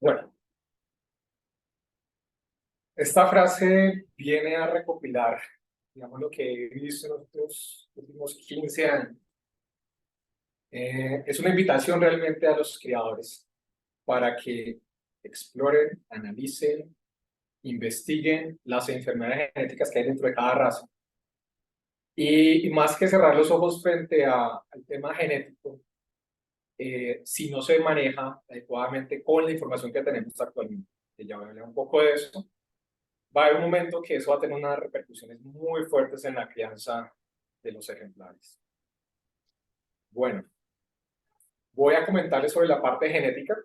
Bueno, esta frase viene a recopilar, digamos, lo que he visto en los últimos 15 años. Es una invitación realmente a los creadores para que exploren, analicen, investiguen las enfermedades genéticas que hay dentro de cada raza. Y más que cerrar los ojos frente al tema genético, si no se maneja adecuadamente con la información que tenemos actualmente, que ya voy a hablar un poco de eso, va a haber un momento que eso va a tener unas repercusiones muy fuertes en la crianza de los ejemplares. Bueno, voy a comentarles sobre la parte genética.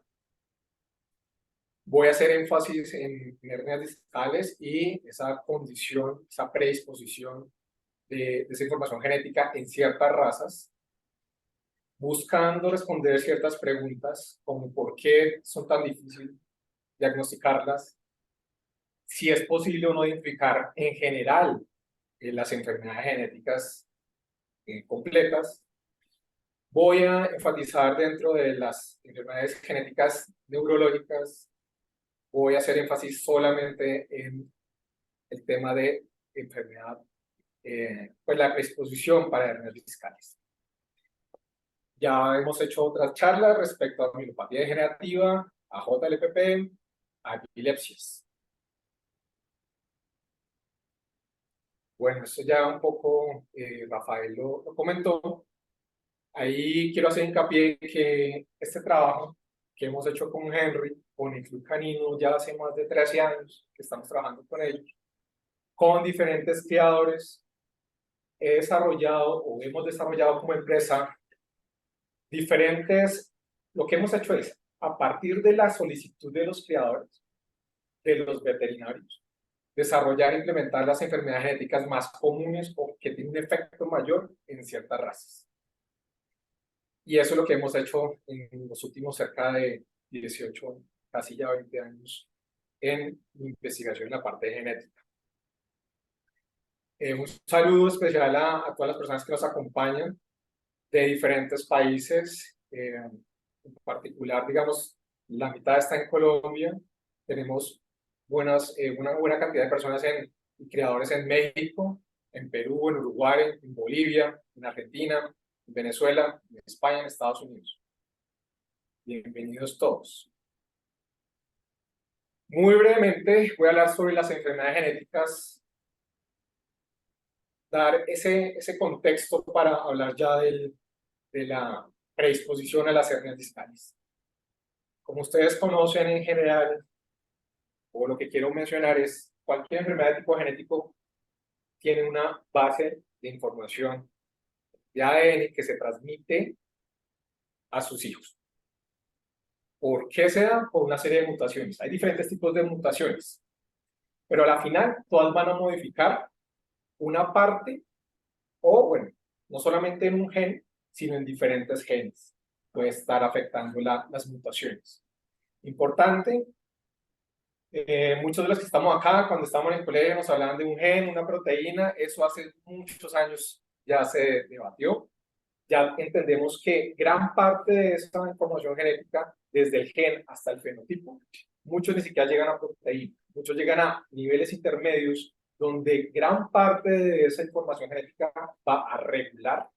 Voy a hacer énfasis en hernias discales y esa condición, esa predisposición de esa información genética en ciertas razas, buscando responder ciertas preguntas como por qué son tan difíciles diagnosticarlas, si es posible o no identificar en general las enfermedades genéticas completas. Voy a enfatizar dentro de las enfermedades genéticas neurológicas, voy a hacer énfasis solamente en el tema de enfermedad, pues la predisposición para hernias discales. Ya hemos hecho otras charlas respecto a mielopatía degenerativa, a JLPP, a epilepsias. Bueno, esto ya un poco Rafael lo comentó. Ahí quiero hacer hincapié que este trabajo que hemos hecho con Henry, con el Club Canino, ya hace más de 13 años que estamos trabajando con ellos, con diferentes criadores, he desarrollado o hemos desarrollado como empresa diferentes, lo que hemos hecho es, a partir de la solicitud de los criadores, de los veterinarios, desarrollar e implementar las enfermedades genéticas más comunes o que tienen un efecto mayor en ciertas razas. Y eso es lo que hemos hecho en los últimos cerca de 18, casi ya 20 años en investigación en la parte de genética. Un saludo especial a todas las personas que nos acompañan de diferentes países, en particular, digamos, la mitad está en Colombia, tenemos una buena cantidad de personas y creadores en México, en Perú, en Uruguay, en Bolivia, en Argentina, en Venezuela, en España, en Estados Unidos. Bienvenidos todos. Muy brevemente voy a hablar sobre las enfermedades genéticas, dar ese contexto para hablar ya de la predisposición a las hernias discales. Como ustedes conocen en general, o lo que quiero mencionar es, cualquier enfermedad de tipo genético tiene una base de información de ADN que se transmite a sus hijos. ¿Por qué se da? Por una serie de mutaciones. Hay diferentes tipos de mutaciones, pero a la final todas van a modificar una parte, o bueno, no solamente en un gen, sino en diferentes genes. Puede estar afectando las mutaciones. Importante, muchos de los que estamos acá, cuando estamos en el colegio, nos hablaban de un gen, una proteína, eso hace muchos años ya se debatió. Ya entendemos que gran parte de esta información genética, desde el gen hasta el fenotipo, muchos ni siquiera llegan a proteína, muchos llegan a niveles intermedios donde gran parte de esa información genética va a regular,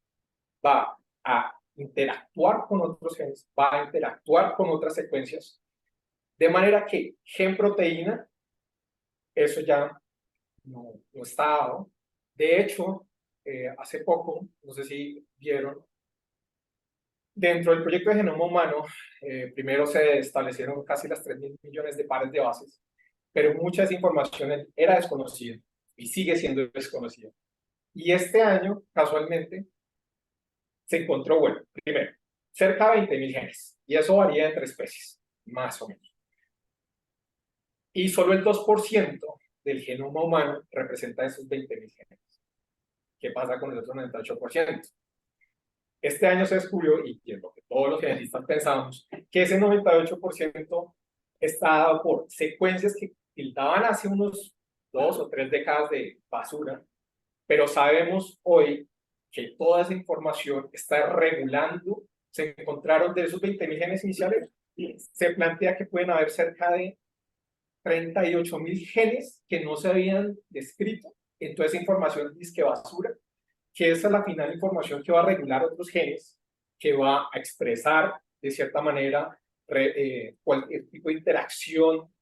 va a interactuar con otros genes, va a interactuar con otras secuencias, de manera que gen-proteína, eso ya no está dado. De hecho, hace poco, no sé si vieron, dentro del proyecto de genoma humano, primero se establecieron casi las 3.000 millones de pares de bases, pero mucha de esa información era desconocida y sigue siendo desconocida. Y este año, casualmente, se encontró, bueno, primero, cerca de 20.000 genes, y eso varía entre especies, más o menos. Y solo el 2% del genoma humano representa esos 20.000 genes. ¿Qué pasa con el otro 98%? Este año se descubrió, y es lo que todos los genetistas pensamos, que ese 98% está dado por secuencias que tildaban hace unos 2 o 3 décadas de basura, pero sabemos hoy que toda esa información está regulando, se encontraron de esos 20.000 genes iniciales, se plantea que pueden haber cerca de 38.000 genes que no se habían descrito. Entonces, esa información es que basura, que esa es la final información que va a regular otros genes, que va a expresar de cierta manera cualquier tipo de interacción,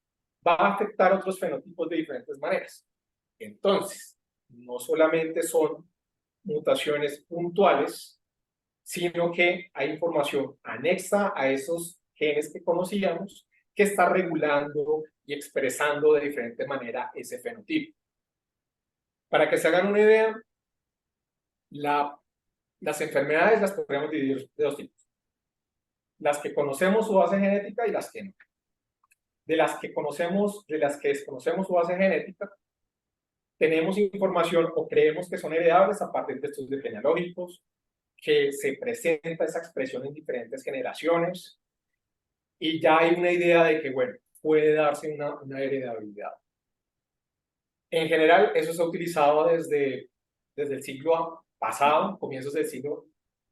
va a afectar otros fenotipos de diferentes maneras. Entonces, no solamente son mutaciones puntuales, sino que hay información anexa a esos genes que conocíamos que está regulando y expresando de diferente manera ese fenotipo. Para que se hagan una idea, las enfermedades las podríamos dividir de dos tipos. Las que conocemos su base genética y las que no. De las que desconocemos su base genética, tenemos información o creemos que son heredables a partir de estudios genealógicos, que se presenta esa expresión en diferentes generaciones, y ya hay una idea de que, bueno, puede darse una heredabilidad. En general, eso se ha utilizado desde el siglo pasado, comienzos del siglo,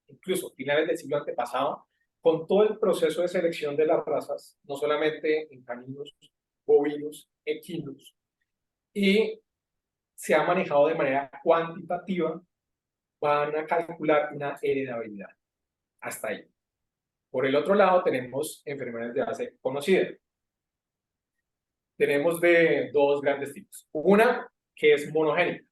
incluso finales del siglo antepasado, con todo el proceso de selección de las razas, no solamente en caninos, bovinos, equinos, y se ha manejado de manera cuantitativa, van a calcular una heredabilidad. Hasta ahí. Por el otro lado, tenemos enfermedades de base conocida. Tenemos de dos grandes tipos. Una que es monogénica.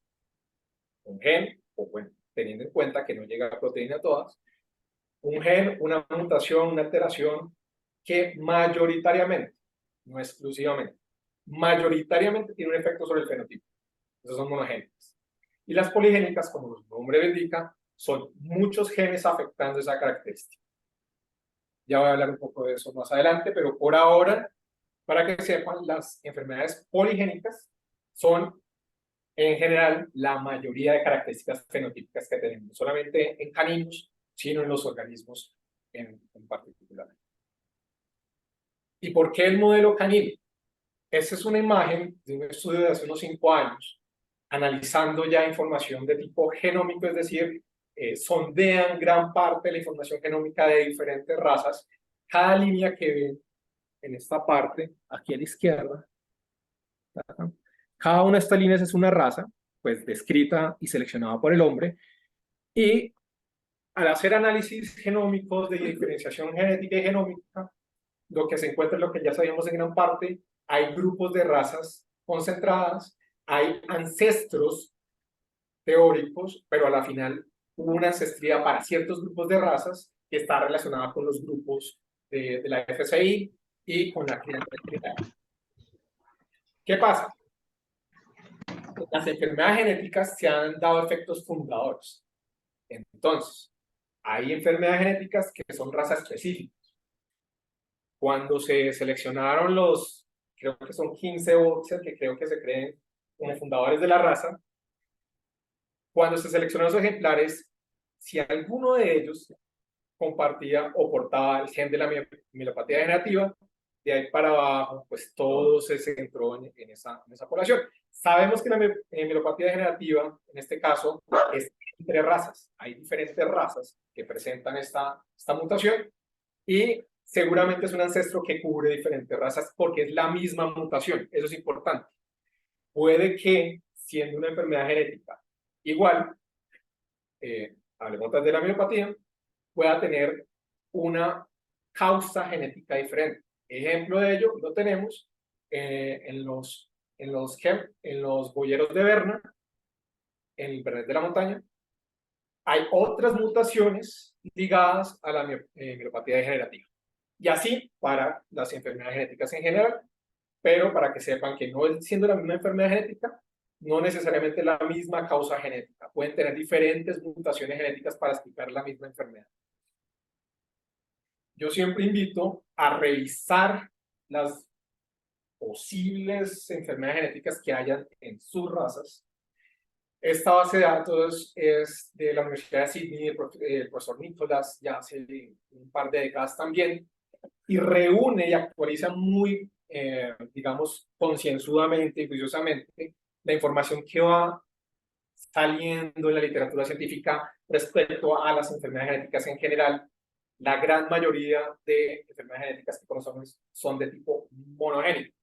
Un gen, o bueno, teniendo en cuenta que no llega a proteína a todas, un gen, una mutación, una alteración que mayoritariamente, no exclusivamente, mayoritariamente tiene un efecto sobre el fenotipo. Esas son monogénicas. Y las poligénicas, como su nombre lo indica, son muchos genes afectando esa característica. Ya voy a hablar un poco de eso más adelante, pero por ahora, para que sepan, las enfermedades poligénicas son, en general, la mayoría de características fenotípicas que tenemos, no solamente en caninos, sino en los organismos en particular. ¿Y por qué el modelo canino? Esta es una imagen de un estudio de hace unos 5 años, analizando ya información de tipo genómico, es decir, sondean gran parte de la información genómica de diferentes razas. Cada línea que ven en esta parte, aquí a la izquierda, cada una de estas líneas es una raza, pues descrita y seleccionada por el hombre, y al hacer análisis genómicos de diferenciación genética y genómica, lo que se encuentra es lo que ya sabíamos en gran parte: hay grupos de razas concentradas, hay ancestros teóricos, pero a la final hubo una ancestría para ciertos grupos de razas que está relacionada con los grupos de la FCI y con la crianza. ¿Qué pasa? Las enfermedades genéticas se han dado efectos fundadores. Entonces, hay enfermedades genéticas que son raza específicas. Cuando se seleccionaron creo que son 15 boxers que creo que se creen como fundadores de la raza, cuando se seleccionaron esos ejemplares, si alguno de ellos compartía o portaba el gen de la mielopatía degenerativa, de ahí para abajo, pues todo se centró en esa población. Sabemos que la mielopatía degenerativa, en este caso, es entre razas. Hay diferentes razas que presentan esta mutación, y seguramente es un ancestro que cubre diferentes razas porque es la misma mutación. Eso es importante. Puede que, siendo una enfermedad genética igual, hablemos de la miopatía, pueda tener una causa genética diferente. Ejemplo de ello lo tenemos en los boyeros de Berna, en el Bernet de la montaña. Hay otras mutaciones ligadas a la mielopatía degenerativa. Y así para las enfermedades genéticas en general, pero para que sepan que no siendo la misma enfermedad genética, no necesariamente la misma causa genética. Pueden tener diferentes mutaciones genéticas para explicar la misma enfermedad. Yo siempre invito a revisar las posibles enfermedades genéticas que hayan en sus razas. Esta base de datos es de la Universidad de Sydney, el profesor Nicholas, ya hace un par de décadas también, y reúne y actualiza muy, digamos, concienzudamente y juiciosamente la información que va saliendo en la literatura científica respecto a las enfermedades genéticas en general, la gran mayoría de enfermedades genéticas que conocemos son de tipo monogénico.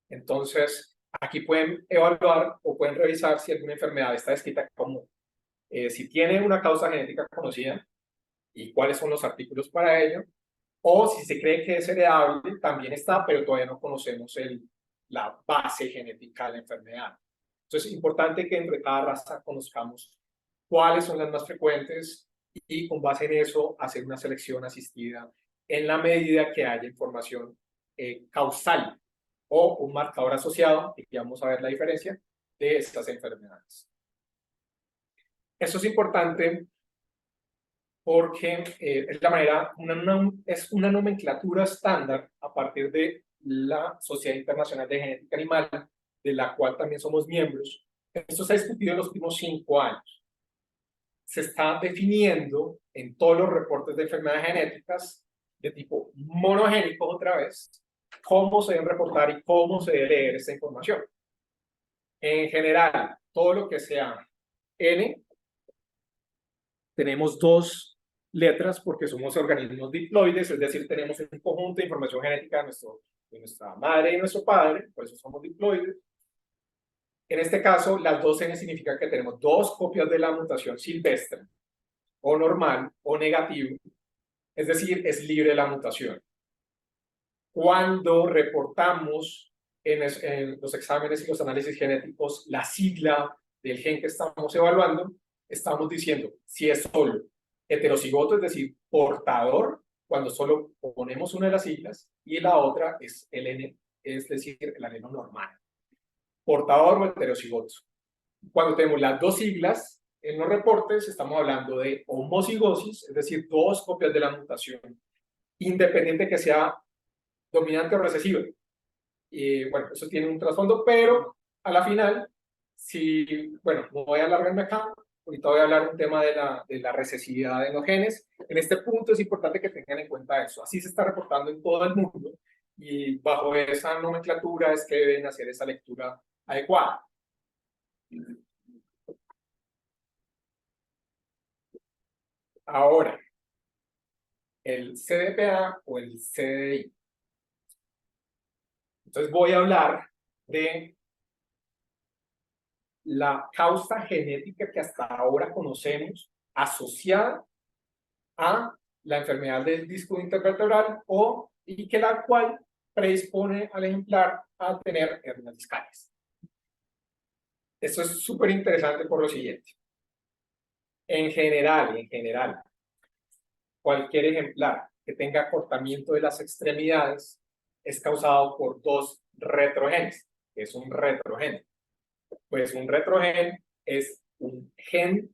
Entonces, aquí pueden evaluar o pueden revisar si alguna enfermedad está descrita como, si tiene una causa genética conocida y cuáles son los artículos para ello, o si se cree que es heredable, también está, pero todavía no conocemos la base genética de la enfermedad. Entonces, es importante que entre cada raza conozcamos cuáles son las más frecuentes y con base en eso hacer una selección asistida en la medida que haya información causal o un marcador asociado, y vamos a ver la diferencia de estas enfermedades. Eso es importante porque es la manera, es una nomenclatura estándar a partir de la Sociedad Internacional de Genética Animal, de la cual también somos miembros. Esto se ha discutido en los últimos 5 años. Se está definiendo en todos los reportes de enfermedades genéticas de tipo monogénico, otra vez, cómo se deben reportar y cómo se debe leer esta información. En general, todo lo que sea N, tenemos 2 letras porque somos organismos diploides, es decir, tenemos un conjunto de información genética de nuestra madre y nuestro padre, por eso somos diploides. En este caso, las 2 N significa que tenemos 2 copias de la mutación silvestre, o normal, o negativo, es decir, es libre la mutación. Cuando reportamos en los exámenes y los análisis genéticos la sigla del gen que estamos evaluando, estamos diciendo si es solo heterocigoto, es decir, portador, cuando solo ponemos una de las siglas, y la otra es el N, es decir, el alelo normal. Portador o heterocigoto. Cuando tenemos las 2 siglas en los reportes, estamos hablando de homocigosis, es decir, 2 copias de la mutación, independiente que sea dominante o recesiva. Y bueno, eso tiene un trasfondo, pero a la final, bueno, no voy a alargarme acá, ahorita voy a hablar un tema de la recesividad de los genes. En este punto es importante que tengan en cuenta eso. Así se está reportando en todo el mundo y bajo esa nomenclatura es que deben hacer esa lectura adecuada. Ahora, el CDPA o el CDI. Entonces voy a hablar de la causa genética que hasta ahora conocemos asociada a la enfermedad del disco intervertebral y que la cual predispone al ejemplar a tener hernias discales. Esto es súper interesante por lo siguiente. En general, cualquier ejemplar que tenga acortamiento de las extremidades es causado por 2 retrogenes. ¿Qué es un retrogen? Pues un retrogen es un gen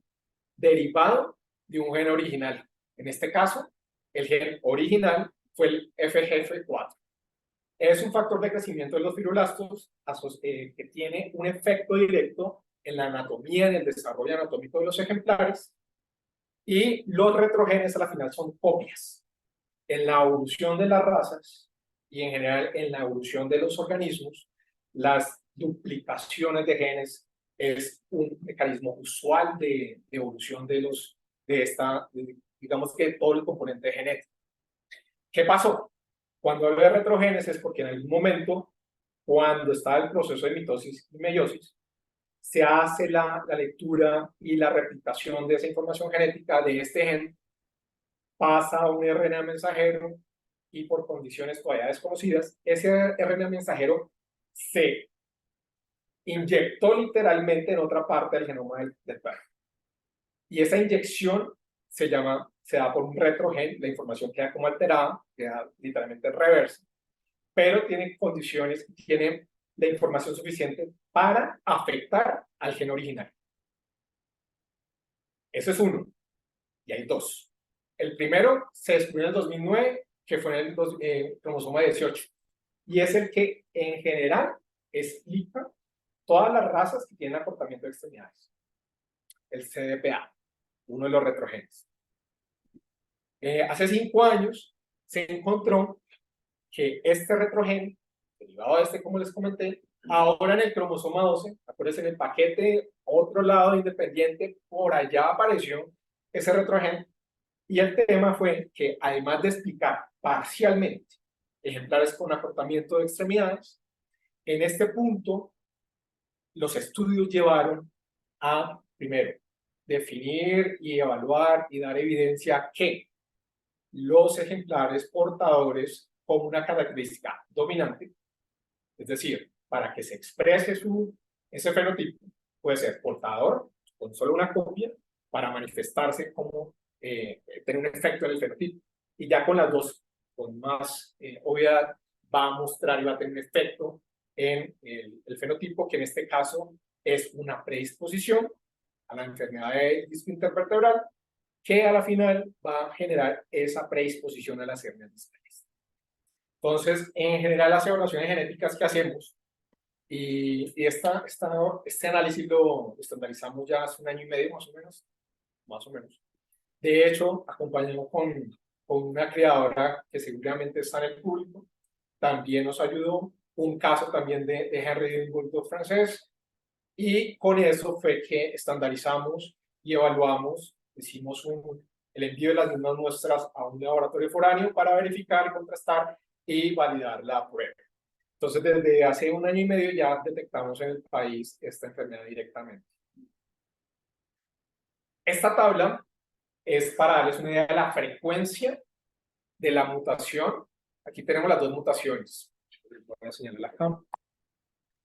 derivado de un gen original. En este caso, el gen original fue el FGF4. Es un factor de crecimiento de los fibroblastos que tiene un efecto directo en la anatomía, en el desarrollo anatómico de los ejemplares, y los retrogenes a la final son copias. En la evolución de las razas y en general en la evolución de los organismos, las duplicaciones de genes es un mecanismo usual de evolución digamos que todo el componente genético. ¿Qué pasó? Cuando hablo de retrogenes es porque en algún momento, cuando está el proceso de mitosis y meiosis, se hace la lectura y la replicación de esa información genética de este gen, pasa a un RNA mensajero y por condiciones todavía desconocidas, ese RNA mensajero se inyectó literalmente en otra parte del genoma del perro. Y esa inyección se da por un retrogen, la información queda como alterada, queda literalmente reversa, pero tiene condiciones, tiene la información suficiente para afectar al gen original. Eso es uno, y hay 2. El primero se descubrió en el 2009, que fue en el cromosoma 18, y es el que en general explica todas las razas que tienen acortamiento de extremidades. El CDPA, uno de los retrogenes. Hace 5 años se encontró que este retrogen, derivado de este como les comenté, ahora en el cromosoma 12, acuérdense en el paquete, otro lado independiente, por allá apareció ese retrogen Y el tema fue que, además de explicar parcialmente ejemplares con acortamiento de extremidades, en este punto los estudios llevaron a, primero, definir y evaluar y dar evidencia que los ejemplares portadores como una característica dominante, es decir, para que se exprese ese fenotipo, puede ser portador con solo una copia para manifestarse como tener un efecto en el fenotipo. Y ya con las dos, con más obviedad, va a mostrar y va a tener un efecto en el fenotipo, que en este caso es una predisposición a la enfermedad del disco intervertebral, que a la final va a generar esa predisposición a las hernias discales. Entonces, en general, las evaluaciones genéticas que hacemos, este análisis lo estandarizamos ya hace 1 año y medio más o menos. De hecho, acompañamos con una criadora que seguramente está en el público, también nos ayudó, un caso también de Henry de un bulldog francés, y con eso fue que estandarizamos y evaluamos, hicimos el envío de las mismas muestras a un laboratorio foráneo para verificar, contrastar y validar la prueba. Entonces, desde hace 1 año y medio ya detectamos en el país esta enfermedad directamente. Esta tabla es para darles una idea de la frecuencia de la mutación. Aquí tenemos las dos mutaciones. Voy a señalarla acá.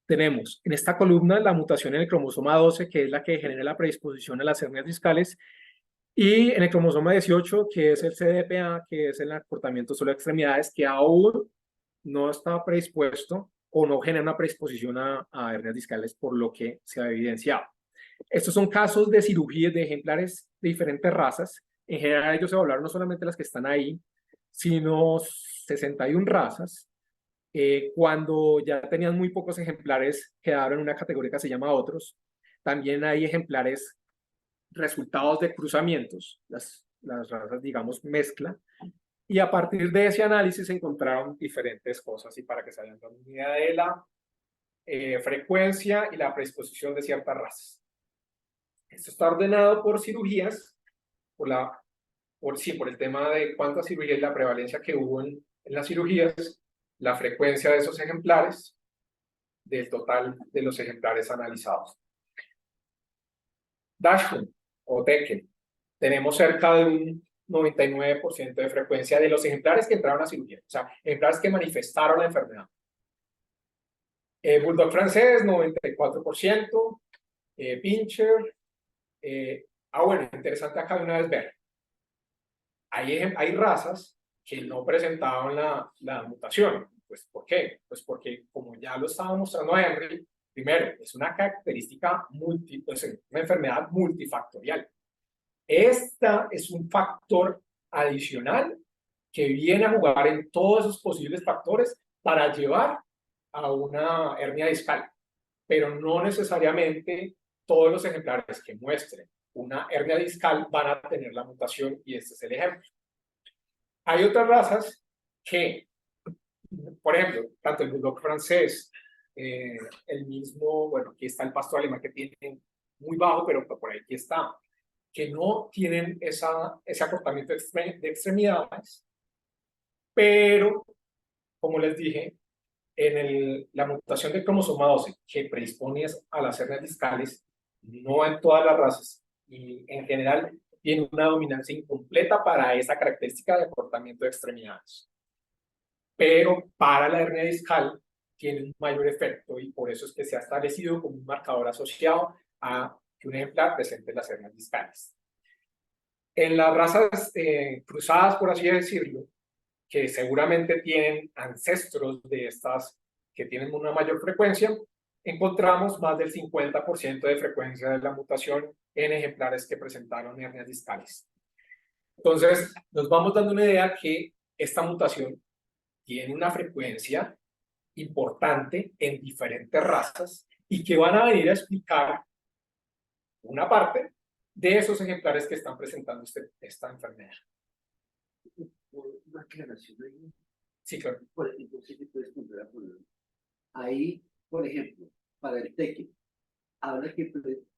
Tenemos en esta columna la mutación en el cromosoma 12, que es la que genera la predisposición a las hernias discales, y en el cromosoma 18, que es el CDPA, que es el acortamiento solo de extremidades, que aún no está predispuesto o no genera una predisposición a hernias discales, por lo que se ha evidenciado. Estos son casos de cirugías de ejemplares de diferentes razas. En general, ellos evaluaron no solamente las que están ahí, sino 61 razas. Cuando ya tenían muy pocos ejemplares, quedaron en una categoría que se llama otros. También hay ejemplares resultados de cruzamientos, las razas, digamos, mezcla. Y a partir de ese análisis se encontraron diferentes cosas, y para que se hagan una idea de la frecuencia y la predisposición de ciertas razas. Esto está ordenado por cirugías, por el tema de cuántas cirugías y la prevalencia que hubo en las cirugías, la frecuencia de esos ejemplares, del total de los ejemplares analizados. Dashcom o Tekken, tenemos cerca de un 99% de frecuencia de los ejemplares que entraron a cirugía, o sea, ejemplares que manifestaron la enfermedad. Bulldog francés, 94%, Pinscher. Bueno, interesante acá de una vez ver. Hay razas que no presentaban la mutación. Pues, ¿por qué? Pues porque, como ya lo estaba mostrando Henry, primero, es una característica es una enfermedad multifactorial. Esta es un factor adicional que viene a jugar en todos esos posibles factores para llevar a una hernia discal, pero no necesariamente todos los ejemplares que muestren una hernia discal van a tener la mutación, y este es el ejemplo. Hay otras razas que, por ejemplo, tanto el bulldog francés, el mismo, bueno, aquí está el pastor alemán, que tiene muy bajo, pero por ahí aquí está, que no tienen ese acortamiento de extremidades, pero, como les dije, en la mutación del cromosoma 12 que predispone a las hernias discales, no en todas las razas, y en general tiene una dominancia incompleta para esa característica de acortamiento de extremidades. Pero para la hernia discal tiene un mayor efecto, y por eso es que se ha establecido como un marcador asociado a que un ejemplar presente las hernias discales. En las razas cruzadas, por así decirlo, que seguramente tienen ancestros de estas que tienen una mayor frecuencia, encontramos más del 50% de frecuencia de la mutación en ejemplares que presentaron hernias discales. Entonces, nos vamos dando una idea que esta mutación tiene una frecuencia importante en diferentes razas, y que van a venir a explicar una parte de esos ejemplares que están presentando esta enfermedad. Una aclaración ahí. Sí, claro. Entonces, si puedes poner ahí, por ejemplo, para el Tekken, habla que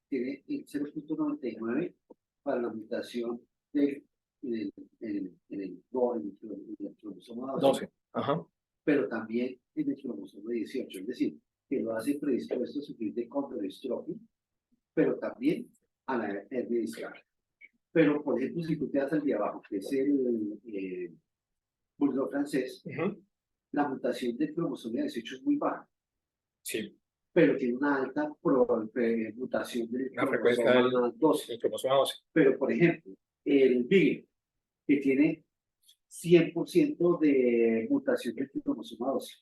tiene el 0.99 para la mutación del en el cromosoma 12, 12. Ajá. pero también en el cromosoma 18, es decir, que lo hace predispuesto a sufrir de condroestropia, pero también a la hernia discal. Pero, por ejemplo, si tú te das al de abajo, que es el bulldog francés, la mutación del cromosoma 18 es muy baja, Sí, pero tiene una alta mutación del la frecuencia cromosoma 12. del cromosoma 12. Pero, por ejemplo, el Beagle, que tiene 100% de mutación del cromosoma 12,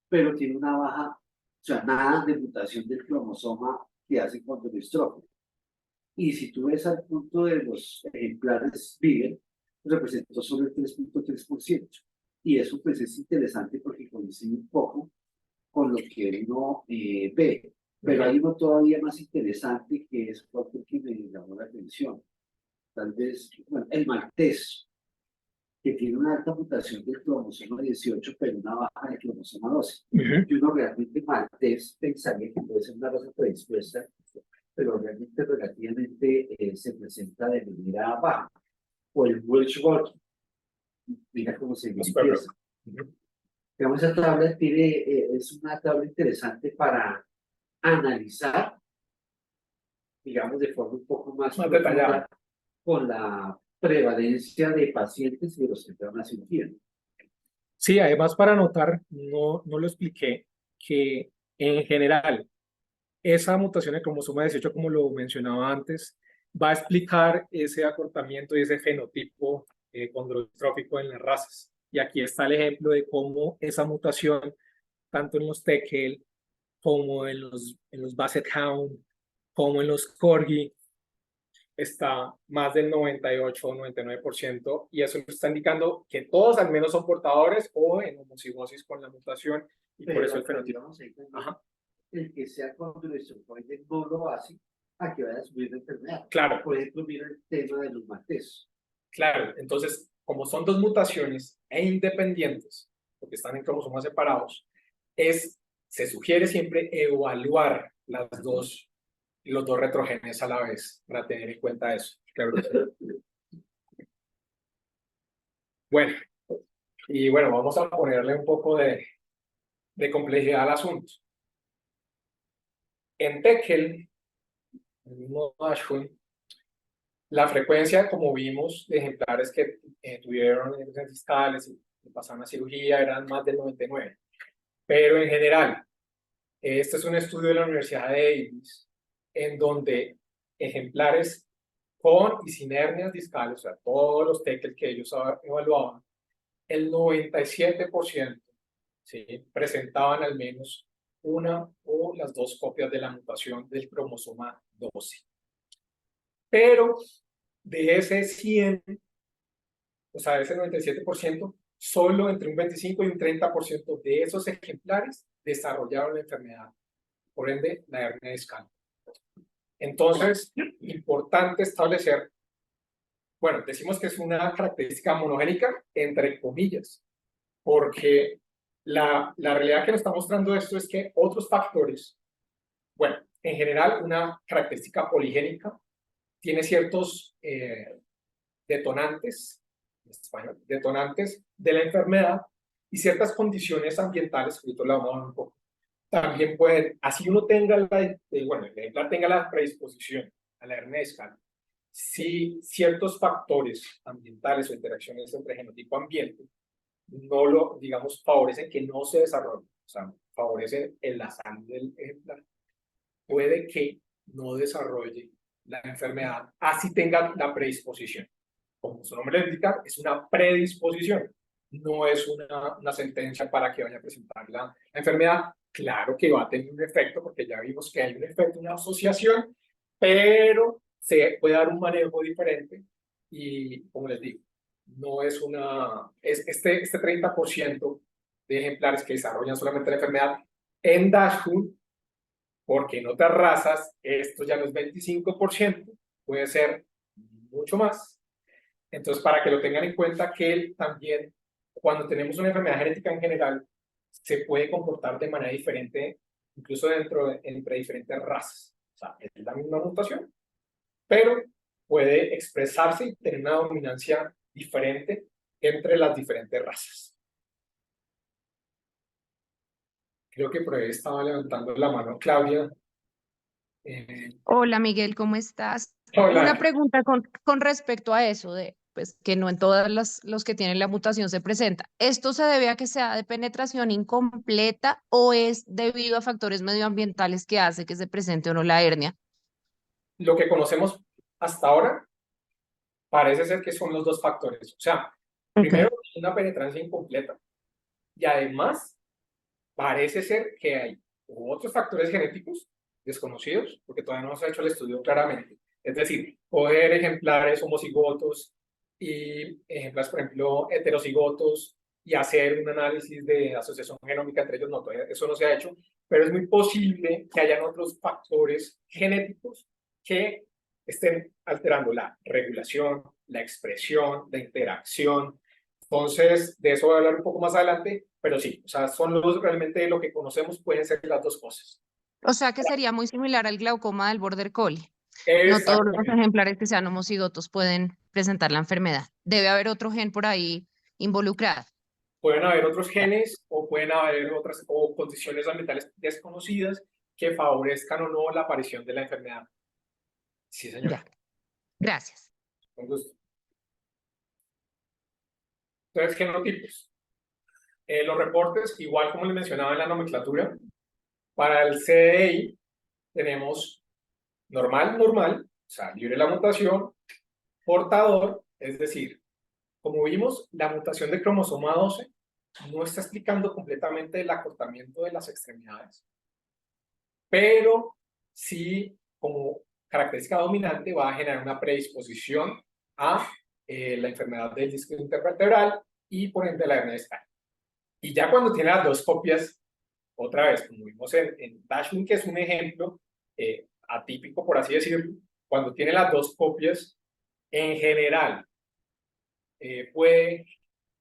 pero tiene una baja, o sea, nada de mutación del cromosoma que hace condroestropia. Y si tú ves al punto de los ejemplares Beagle, representó solo el 3.3%. Y eso pues es interesante porque coincide un poco con lo que uno ve. Pero hay uno todavía más interesante que es otro que me llamó la atención. Tal vez, bueno, el maltés, que tiene una alta mutación del cromosoma 18, pero una baja del cromosoma 12. Y uno realmente maltés pensaría que puede ser una raza predispuesta, pero realmente relativamente se presenta de manera baja. O el Welsh Walking, mira cómo se empieza. Digamos, esa tabla tiene, es una tabla interesante para analizar, digamos, de forma un poco más detallada con la prevalencia de pacientes y los que están a cirugía. Sí, además para anotar, no lo expliqué, que en general esa mutación de cromosoma 18, como lo mencionaba antes, va a explicar ese acortamiento y ese fenotipo condrotrófico en las razas. Y aquí está el ejemplo de cómo esa mutación, tanto en los Tekel, como en los Basset Hound, como en los Corgi, está más del 98 o 99%, y eso está indicando que todos al menos son portadores o en homocigosis con la mutación, y pero por eso el fenotipo. El que sea condroestropioide no lo hace a que vaya a subir la enfermedad. Claro. Por ejemplo, mira el tema de los maltés. Claro, entonces, como son dos mutaciones e independientes, porque están en cromosomas separados, se sugiere siempre evaluar los dos retrogenes a la vez, para tener en cuenta eso. Claro que sí. Bueno, y bueno, vamos a ponerle un poco de complejidad al asunto. En Tekel, el mismo Ashwin, la frecuencia, como vimos, de ejemplares que tuvieron hernias discales y pasaron a cirugía eran más del 99%. Pero en general, este es un estudio de la Universidad de Davis, en donde ejemplares con y sin hernias discales, o sea, todos los Tekel que ellos evaluaban, el 97%, ¿sí?, presentaban al menos una o las dos copias de la mutación del cromosoma 12. Pero de ese 100, o sea, de ese 97%, solo entre un 25 y un 30% de esos ejemplares desarrollaron la enfermedad, por ende, la hernia discal. Entonces, importante establecer, bueno, decimos que es una característica monogénica, entre comillas, porque la realidad que nos está mostrando esto es que otros factores, bueno, en general, una característica poligénica tiene ciertos detonantes, en español, detonantes de la enfermedad y ciertas condiciones ambientales, que ahorita lo vamos a ver un poco, también pueden, así uno tenga bueno, el ejemplar tenga la predisposición a la hernia discal, si ciertos factores ambientales o interacciones entre genotipo y ambiente no lo, digamos, favorecen que no se desarrolle, o sea, favorecen en la salud del ejemplar, puede que no desarrolle la enfermedad, así tenga la predisposición. Como su nombre le indica, es una predisposición, no es una sentencia para que vaya a presentar la enfermedad. Claro que va a tener un efecto, porque ya vimos que hay un efecto, una asociación, pero se puede dar un manejo diferente y, como les digo, no es este 30% de ejemplares que desarrollan solamente la enfermedad en Dashwood, porque en otras razas esto ya no es 25%, puede ser mucho más. Entonces, para que lo tengan en cuenta, que también, cuando tenemos una enfermedad genética en general, se puede comportar de manera diferente, incluso entre diferentes razas. O sea, es la misma mutación, pero puede expresarse y tener una dominancia diferente entre las diferentes razas. Creo que por ahí estaba levantando la mano Claudia. Hola Miguel, ¿cómo estás? Hola. Una pregunta con respecto a eso de pues, que no en todas los que tienen la mutación se presenta. ¿Esto se debe a que sea de penetración incompleta o es debido a factores medioambientales que hace que se presente o no la hernia? Lo que conocemos hasta ahora parece ser que son los dos factores. O sea, primero, una penetrancia incompleta y además parece ser que hay otros factores genéticos desconocidos, porque todavía no se ha hecho el estudio claramente. Es decir, coger ejemplares homocigotos y ejemplares, por ejemplo, heterocigotos y hacer un análisis de asociación genómica entre ellos, no, todavía eso no se ha hecho, pero es muy posible que hayan otros factores genéticos que estén alterando la regulación, la expresión, la interacción. Entonces, de eso voy a hablar un poco más adelante, pero sí, o sea, son los realmente lo que conocemos, pueden ser las dos cosas. O sea que sería muy similar al glaucoma del border collie. No todos los Exactamente. ejemplares que sean homocigotos pueden presentar la enfermedad. Debe haber otro gen por ahí involucrado. Pueden haber otros genes o pueden haber otras o condiciones ambientales desconocidas que favorezcan o no la aparición de la enfermedad. Sí, señor. Ya, gracias. Con gusto. Entonces, genotipos. Los reportes, igual como les mencionaba en la nomenclatura, para el CDI tenemos normal, o sea, libre de la mutación, portador, es decir, como vimos, la mutación de cromosoma 12 no está explicando completamente el acortamiento de las extremidades, pero sí, como característica dominante, va a generar una predisposición a la enfermedad del disco intervertebral y por ende la hernia discal. Y ya cuando tiene las dos copias, otra vez, como vimos en Dashwin, que es un ejemplo atípico, por así decirlo, cuando tiene las dos copias, en general, puede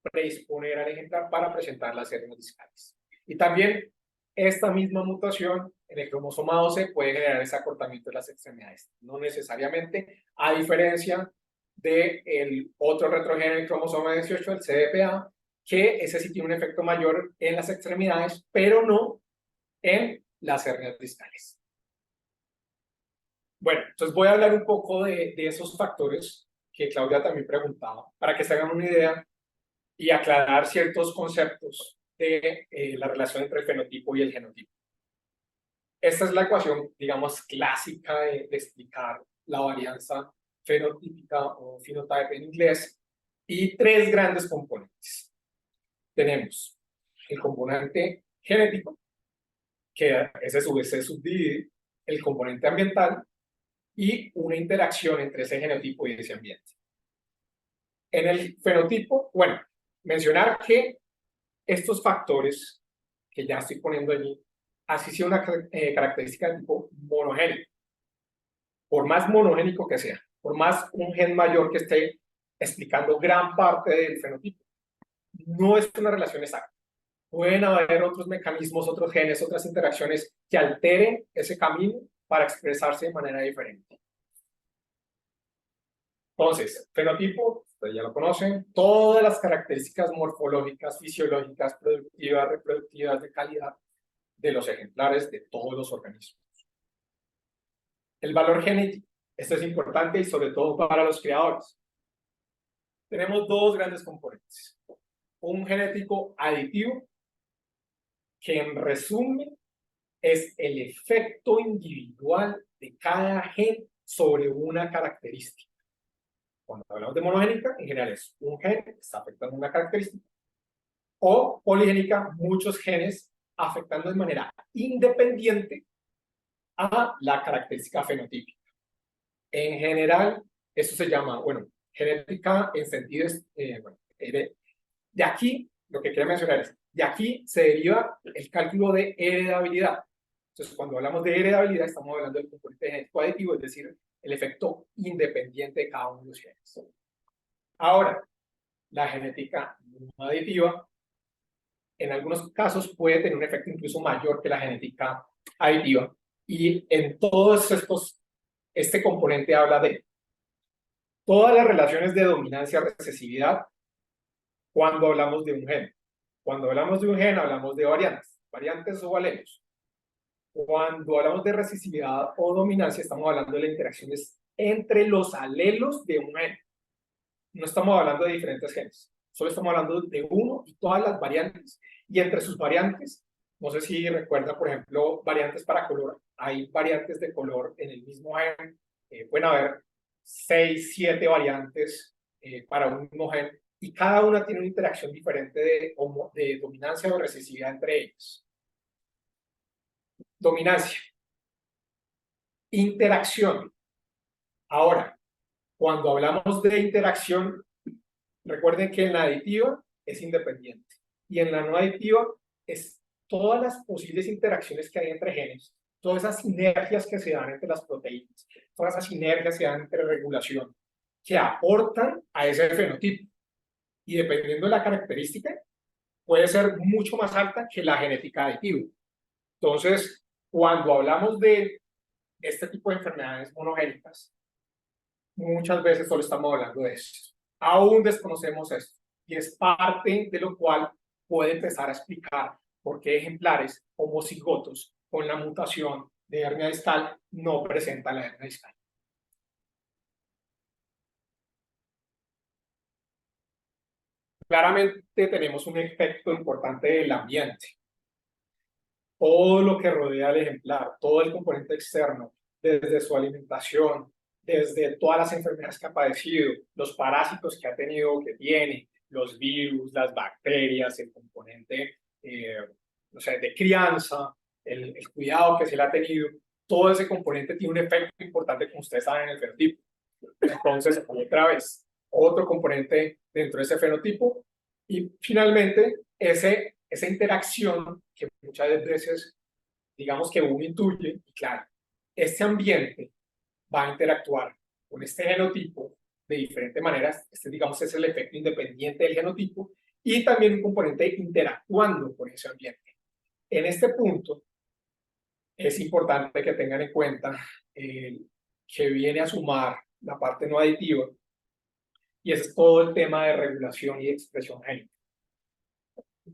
predisponer al ejemplar para presentar las hernias discales. Y también esta misma mutación en el cromosoma 12 puede generar ese acortamiento de las extremidades. No necesariamente, a diferencia del otro retrogénero en el cromosoma 18, el CDPA, que ese sí tiene un efecto mayor en las extremidades, pero no en las hernias discales. Bueno, entonces voy a hablar un poco de esos factores que Claudia también preguntaba, para que se hagan una idea y aclarar ciertos conceptos de la relación entre el fenotipo y el genotipo. Esta es la ecuación, digamos, clásica de explicar la varianza fenotípica o phenotype en inglés, y tres grandes componentes. Tenemos el componente genético, que ese su vez se subdivide, el componente ambiental y una interacción entre ese genotipo y ese ambiente. En el fenotipo, bueno, mencionar que estos factores que ya estoy poniendo allí, así sea una característica de tipo monogénico, por más monogénico que sea, por más un gen mayor que esté explicando gran parte del fenotipo, no es una relación exacta. Pueden haber otros mecanismos, otros genes, otras interacciones que alteren ese camino para expresarse de manera diferente. Entonces, fenotipo, ustedes ya lo conocen, todas las características morfológicas, fisiológicas, productivas, reproductivas, de calidad de los ejemplares de todos los organismos. El valor genético, esto es importante y sobre todo para los criadores. Tenemos dos grandes componentes. Un genético aditivo, que en resumen es el efecto individual de cada gen sobre una característica. Cuando hablamos de monogénica, en general es un gen que está afectando una característica, o poligénica, muchos genes afectando de manera independiente a la característica fenotípica. En general, esto se llama, bueno, genética en sentido, bueno, de aquí, lo que quiero mencionar es, de aquí se deriva el cálculo de heredabilidad. Entonces, cuando hablamos de heredabilidad, estamos hablando del componente genético aditivo, es decir, el efecto independiente de cada uno de los genes. Ahora, la genética no aditiva, en algunos casos puede tener un efecto incluso mayor que la genética aditiva. Y en todos estos, este componente habla de todas las relaciones de dominancia-recesividad cuando hablamos de un gen. Cuando hablamos de un gen, hablamos de variantes o alelos. Cuando hablamos de recesividad o dominancia, estamos hablando de las interacciones entre los alelos de un gen. No estamos hablando de diferentes genes, solo estamos hablando de uno y todas las variantes. Y entre sus variantes, no sé si recuerda, por ejemplo, variantes para color. Hay variantes de color en el mismo gen. Pueden haber 6, 7 variantes para un mismo gen. Y cada una tiene una interacción diferente de dominancia o recesividad entre ellas. Dominancia. Interacción. Ahora, cuando hablamos de interacción, recuerden que en la aditiva es independiente y en la no aditiva es todas las posibles interacciones que hay entre genes, todas esas sinergias que se dan entre las proteínas, todas esas sinergias que se dan entre regulación, que aportan a ese fenotipo. Y dependiendo de la característica, puede ser mucho más alta que la genética aditiva. Entonces, cuando hablamos de este tipo de enfermedades monogénicas, muchas veces solo estamos hablando de esto. Aún desconocemos esto y es parte de lo cual puede empezar a explicar por qué ejemplares homocigotos con la mutación de hernia discal no presentan la hernia discal. Claramente tenemos un efecto importante del ambiente. Todo lo que rodea al ejemplar, todo el componente externo, desde su alimentación, desde todas las enfermedades que ha padecido, los parásitos que ha tenido o que tiene, los virus, las bacterias, el componente no sé, de crianza, el cuidado que se le ha tenido, todo ese componente tiene un efecto importante, como ustedes saben, en el fenotipo. Entonces, otra vez, otro componente dentro de ese fenotipo. Y finalmente, esa interacción que muchas veces, digamos que uno intuye, y claro, este ambiente va a interactuar con este genotipo de diferentes maneras. Este, digamos, es el efecto independiente del genotipo y también un componente interactuando con ese ambiente. En este punto, es importante que tengan en cuenta que viene a sumar la parte no aditiva, y ese es todo el tema de regulación y expresión génica.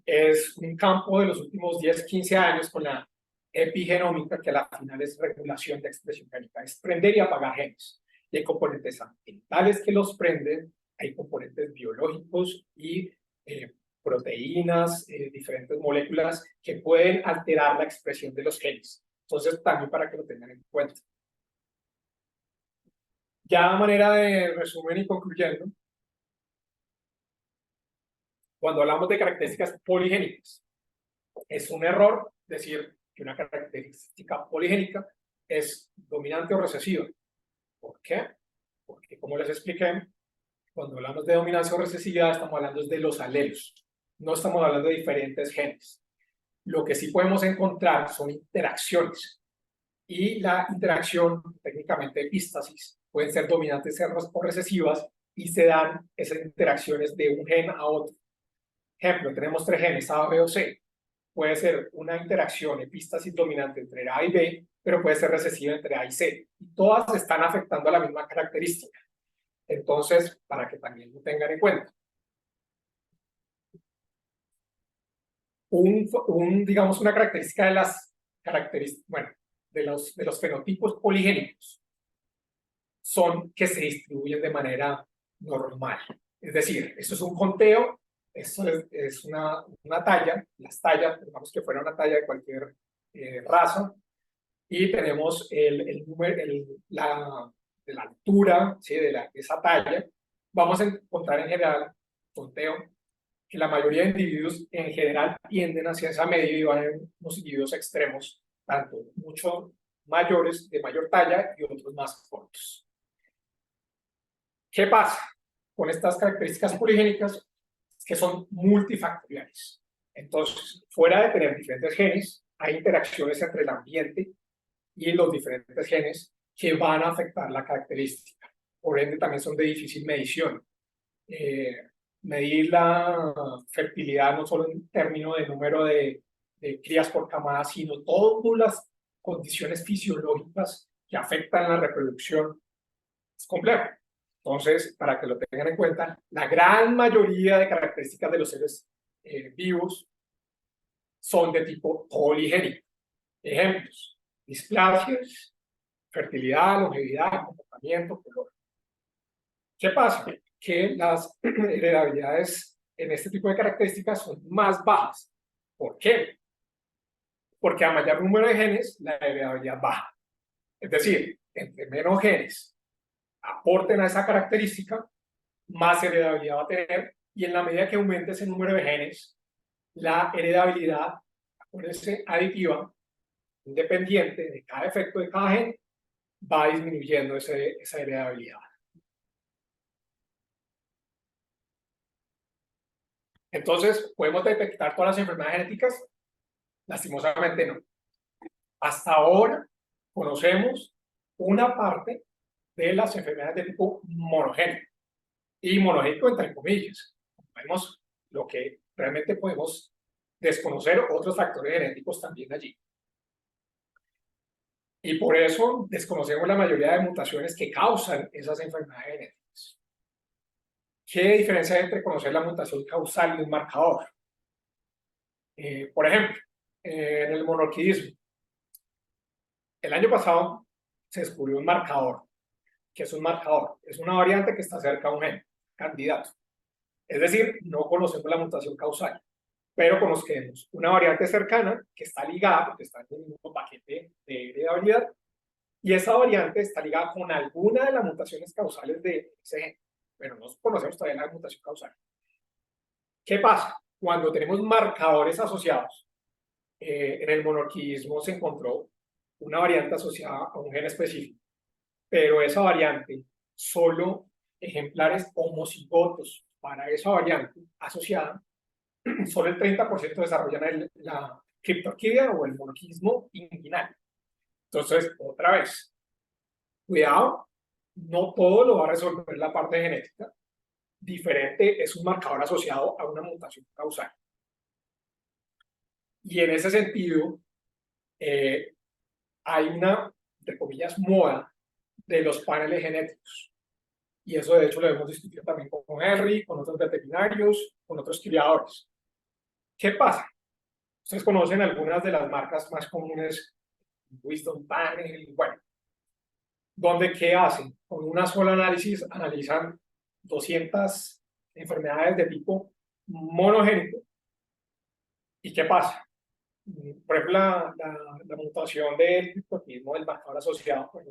Es un campo de los últimos 10, 15 años con la epigenómica, que a la final es regulación de expresión génica, es prender y apagar genes. Y hay componentes ambientales que los prenden, hay componentes biológicos y proteínas, diferentes moléculas que pueden alterar la expresión de los genes. Entonces, también para que lo tengan en cuenta. Ya a manera de resumen y concluyendo, cuando hablamos de características poligénicas, es un error decir que una característica poligénica es dominante o recesiva. ¿Por qué? Porque, como les expliqué, cuando hablamos de dominancia o recesividad, estamos hablando de los alelos. No estamos hablando de diferentes genes. Lo que sí podemos encontrar son interacciones. Y la interacción, técnicamente epístasis, pueden ser dominantes o recesivas y se dan esas interacciones de un gen a otro. Ejemplo, tenemos 3 genes, A, B o C. Puede ser una interacción epístasis dominante entre A y B, pero puede ser recesiva entre A y C. Y todas están afectando a la misma característica. Entonces, para que también lo tengan en cuenta. Digamos, una característica de las características, bueno, de los fenotipos poligénicos son que se distribuyen de manera normal. Es decir, esto es un conteo, esto es una talla, las tallas, digamos que fuera una talla de cualquier raza, y tenemos el número, de la altura, ¿sí? de esa talla. Vamos a encontrar en general, conteo, que la mayoría de individuos en general tienden hacia esa media y van en unos individuos extremos, tanto mucho mayores, de mayor talla, y otros más cortos. ¿Qué pasa con estas características poligénicas? Que son multifactoriales. Entonces, fuera de tener diferentes genes, hay interacciones entre el ambiente y los diferentes genes que van a afectar la característica. Por ende, también son de difícil medición. Medir la fertilidad no solo en términos de número de crías por camada, sino todas las condiciones fisiológicas que afectan la reproducción, es complejo. Entonces, para que lo tengan en cuenta, la gran mayoría de características de los seres vivos son de tipo poligénico. Ejemplos: displasias, fertilidad, longevidad, comportamiento, color. ¿Qué pasa? Que las heredabilidades en este tipo de características son más bajas. ¿Por qué? Porque a mayor número de genes, la heredabilidad baja. Es decir, entre menos genes aporten a esa característica, más heredabilidad va a tener, y en la medida que aumente ese número de genes, la heredabilidad, acuérdense, aditiva, independiente de cada efecto de cada gen, va disminuyendo esa heredabilidad. Entonces, ¿podemos detectar todas las enfermedades genéticas? Lastimosamente no. Hasta ahora conocemos una parte de las enfermedades de tipo monogénico. Y monogénico entre comillas. Vemos lo que realmente podemos desconocer, otros factores genéticos también allí. Y por eso desconocemos la mayoría de mutaciones que causan esas enfermedades genéticas. ¿Qué diferencia hay entre conocer la mutación causal y un marcador? Por ejemplo, en el monorquidismo, el año pasado se descubrió un marcador. ¿Qué es un marcador? Es una variante que está cerca a un gen, candidato. Es decir, no conocemos la mutación causal, pero conocemos una variante cercana que está ligada, porque está en el mismo paquete de heredabilidad, y esa variante está ligada con alguna de las mutaciones causales de ese gen, pero no conocemos todavía la mutación causal. ¿Qué pasa? Cuando tenemos marcadores asociados, en el monorquidismo se encontró una variante asociada a un gen específico, pero esa variante, solo ejemplares homocigotos para esa variante asociada, solo el 30% desarrollan la criptorquidia o el monorquismo inguinal. Entonces, otra vez, cuidado, no todo lo va a resolver la parte genética. Diferente es un marcador asociado a una mutación causal. Y en ese sentido, hay una, entre comillas, moda de los paneles genéticos. Y eso, de hecho, lo hemos discutido también con Henry, con otros veterinarios, con otros criadores. ¿Qué pasa? Ustedes conocen algunas de las marcas más comunes, Wisdom Panel, bueno, donde ¿qué hacen? Con una sola análisis analizan 200 enfermedades de tipo monogénico. ¿Y qué pasa? Por ejemplo, la mutación del criptorquitismo del marcador asociado, pues,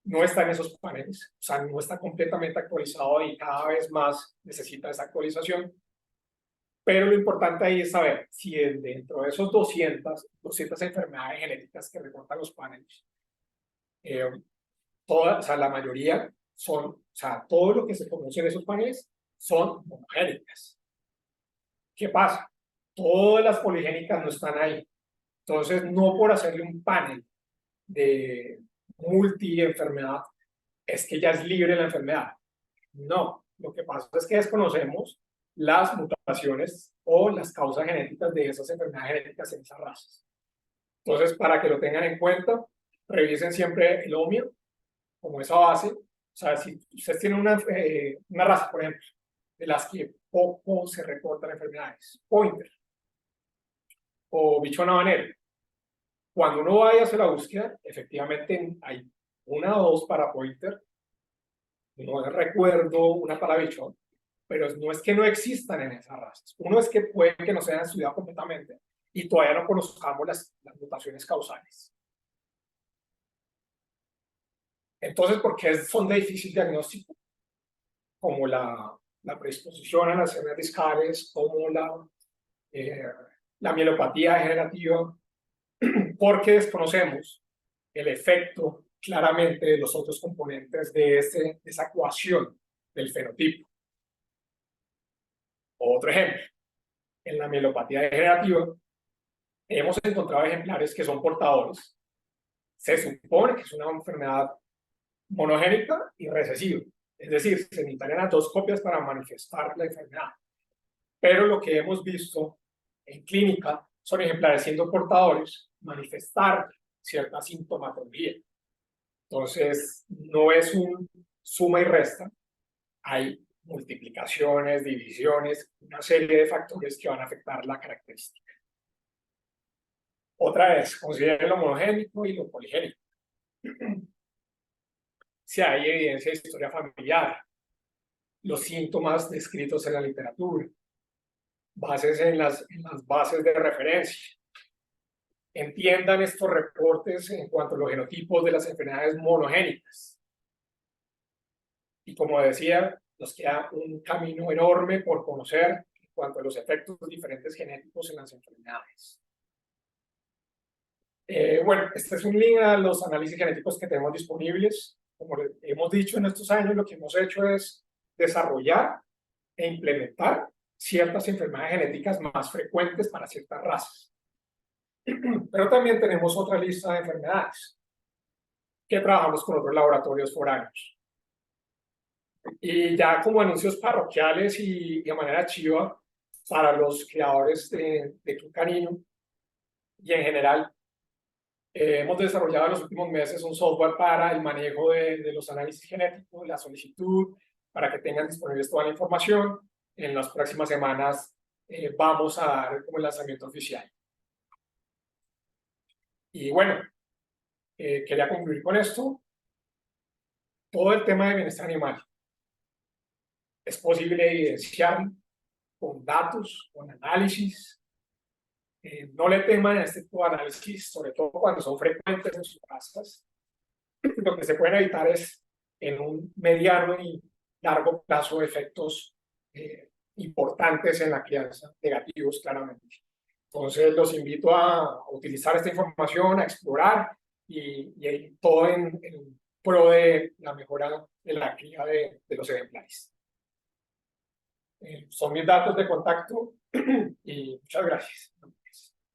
no está en esos paneles, o sea, no está completamente actualizado y cada vez más necesita esa actualización. Pero lo importante ahí es saber si dentro de esos 200 enfermedades genéticas que reportan los paneles, todas, o sea, la mayoría son, o sea, todo lo que se conoce en esos paneles son monogénicas. ¿Qué pasa? Todas las poligénicas no están ahí. Entonces, no por hacerle un panel de multi-enfermedad es que ya es libre la enfermedad. No, lo que pasa es que desconocemos las mutaciones o las causas genéticas de esas enfermedades genéticas en esas razas. Entonces, para que lo tengan en cuenta, revisen siempre el OMIA como esa base. O sea, si ustedes tienen una raza, por ejemplo, de las que poco se reportan enfermedades, Pointer o bichón habanero, cuando uno vaya a hacer la búsqueda, efectivamente hay una o dos para Pointer, no recuerdo una para bichón, pero no es que no existan en esas razas. Uno es que puede que no se hayan estudiado completamente y todavía no conozcamos las mutaciones causales. Entonces, ¿por qué son de difícil diagnóstico? Como la predisposición a las hernias discales, como la mielopatía degenerativa, porque desconocemos el efecto claramente de los otros componentes de esa ecuación del fenotipo. Otro ejemplo, en la mielopatía degenerativa hemos encontrado ejemplares que son portadores. Se supone que es una enfermedad monogénica y recesiva, es decir, se necesitarían las dos copias para manifestar la enfermedad. Pero lo que hemos visto en clínica son ejemplares siendo portadores manifestar cierta sintomatología. Entonces, no es un suma y resta, hay multiplicaciones, divisiones, una serie de factores que van a afectar la característica. Otra vez, consideren lo monogénico y lo poligénico. Si hay evidencia de historia familiar, los síntomas descritos en la literatura, bases en las bases de referencia. Entiendan estos reportes en cuanto a los genotipos de las enfermedades monogénicas. Y como decía, nos queda un camino enorme por conocer en cuanto a los efectos diferentes genéticos en las enfermedades. Bueno, este es un link a los análisis genéticos que tenemos disponibles. Como hemos dicho en estos años, lo que hemos hecho es desarrollar e implementar ciertas enfermedades genéticas más frecuentes para ciertas razas. Pero también tenemos otra lista de enfermedades que trabajamos con otros laboratorios foráneos. Y ya como anuncios parroquiales y de manera chiva para los criadores de canino y en general, hemos desarrollado en los últimos meses un software para el manejo de los análisis genéticos, la solicitud, para que tengan disponibles toda la información. En las próximas semanas vamos a dar como el lanzamiento oficial. Y bueno, quería concluir con esto. Todo el tema de bienestar animal es posible evidenciar con datos, con análisis. No le teman a este tipo de análisis, sobre todo cuando son frecuentes en sus casas. Lo que se puede evitar es en un mediano y largo plazo efectos importantes en la crianza, negativos claramente. Entonces los invito a utilizar esta información, a explorar y todo en pro de la mejora de la cría de los ejemplares. Son mis datos de contacto y muchas gracias.